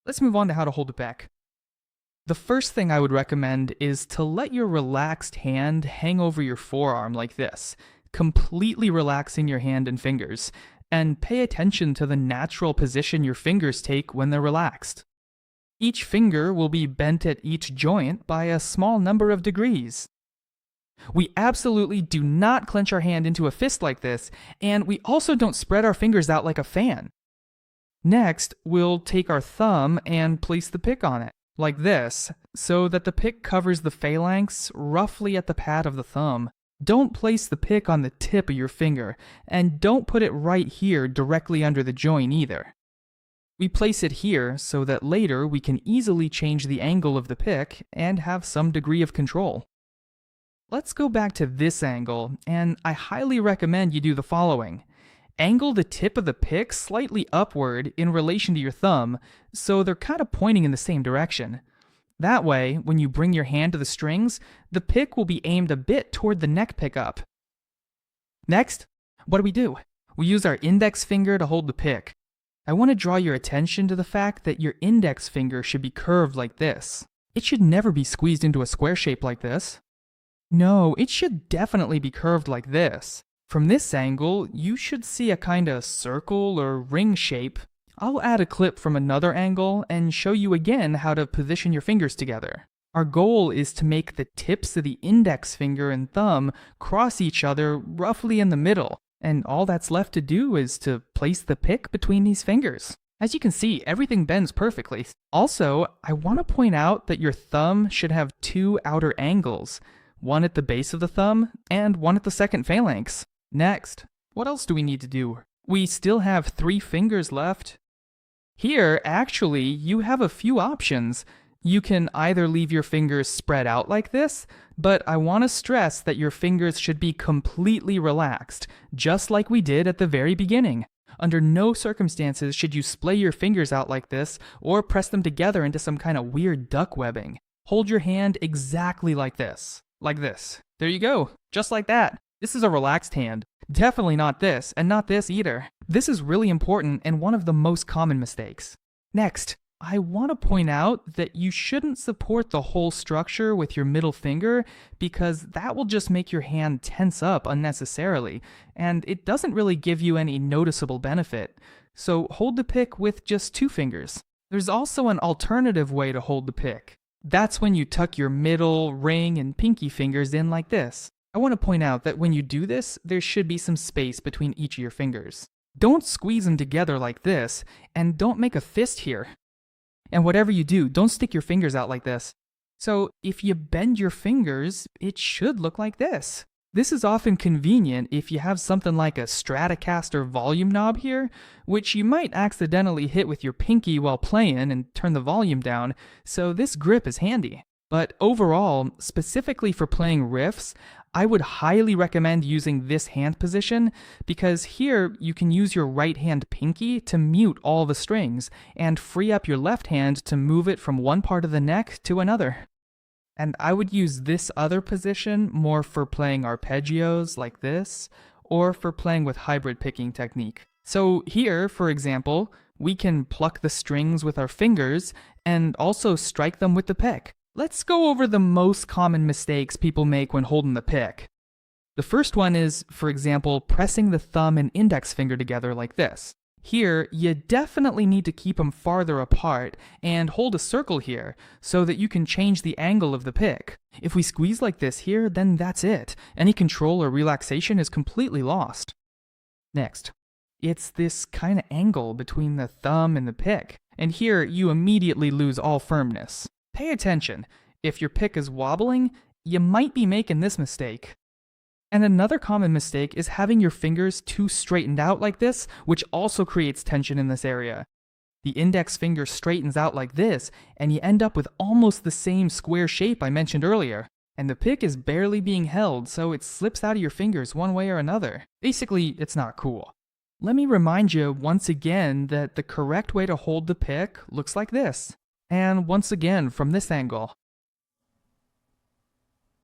Let's move on to how to hold the pick. The first thing I would recommend is to let your relaxed hand hang over your forearm like this, completely relaxing your hand and fingers, and pay attention to the natural position your fingers take when they're relaxed. Each finger will be bent at each joint by a small number of degrees. We absolutely do not clench our hand into a fist like this, and we also don't spread our fingers out like a fan. Next, we'll take our thumb and place the pick on it, like this, so that the pick covers the phalanx roughly at the pad of the thumb. Don't place the pick on the tip of your finger, and don't put it right here directly under the joint either. We place it here so that later we can easily change the angle of the pick and have some degree of control. Let's go back to this angle, and I highly recommend you do the following. Angle the tip of the pick slightly upward in relation to your thumb, so they're kind of pointing in the same direction. That way, when you bring your hand to the strings, the pick will be aimed a bit toward the neck pickup. Next, what do? We use our index finger to hold the pick. I want to draw your attention to the fact that your index finger should be curved like this. It should never be squeezed into a square shape like this. No, it should definitely be curved like this. From this angle, you should see a kind of circle or ring shape. I'll add a clip from another angle and show you again how to position your fingers together. Our goal is to make the tips of the index finger and thumb cross each other roughly in the middle, and all that's left to do is to place the pick between these fingers. As you can see, everything bends perfectly. Also, I want to point out that your thumb should have two outer angles, one at the base of the thumb and one at the second phalanx. Next, what else do we need to do? We still have 3 fingers left. Here, actually, you have a few options. You can either leave your fingers spread out like this, but I want to stress that your fingers should be completely relaxed, just like we did at the very beginning. Under no circumstances should you splay your fingers out like this or press them together into some kind of weird duck webbing. Hold your hand exactly like this. Like this. There you go. Just like that. This is a relaxed hand. Definitely not this, and not this either. This is really important and one of the most common mistakes. Next, I want to point out that you shouldn't support the whole structure with your middle finger because that will just make your hand tense up unnecessarily, and it doesn't really give you any noticeable benefit. So hold the pick with just 2 fingers. There's also an alternative way to hold the pick. That's when you tuck your middle, ring, and pinky fingers in like this. I want to point out that when you do this, there should be some space between each of your fingers. Don't squeeze them together like this, and don't make a fist here. And whatever you do, don't stick your fingers out like this. So if you bend your fingers, it should look like this. This is often convenient if you have something like a Stratocaster volume knob here, which you might accidentally hit with your pinky while playing and turn the volume down, so this grip is handy. But overall, specifically for playing riffs, I would highly recommend using this hand position because here you can use your right hand pinky to mute all the strings and free up your left hand to move it from one part of the neck to another. And I would use this other position more for playing arpeggios like this or for playing with hybrid picking technique. So here, for example, we can pluck the strings with our fingers and also strike them with the pick. Let's go over the most common mistakes people make when holding the pick. The first one is, for example, pressing the thumb and index finger together like this. Here, you definitely need to keep them farther apart and hold a circle here so that you can change the angle of the pick. If we squeeze like this here, then that's it. Any control or relaxation is completely lost. Next, it's this kind of angle between the thumb and the pick, and here you immediately lose all firmness. Pay attention. If your pick is wobbling, you might be making this mistake. And another common mistake is having your fingers too straightened out like this, which also creates tension in this area. The index finger straightens out like this, and you end up with almost the same square shape I mentioned earlier. And the pick is barely being held, so it slips out of your fingers one way or another. Basically, it's not cool. Let me remind you once again that the correct way to hold the pick looks like this. And once again, from this angle.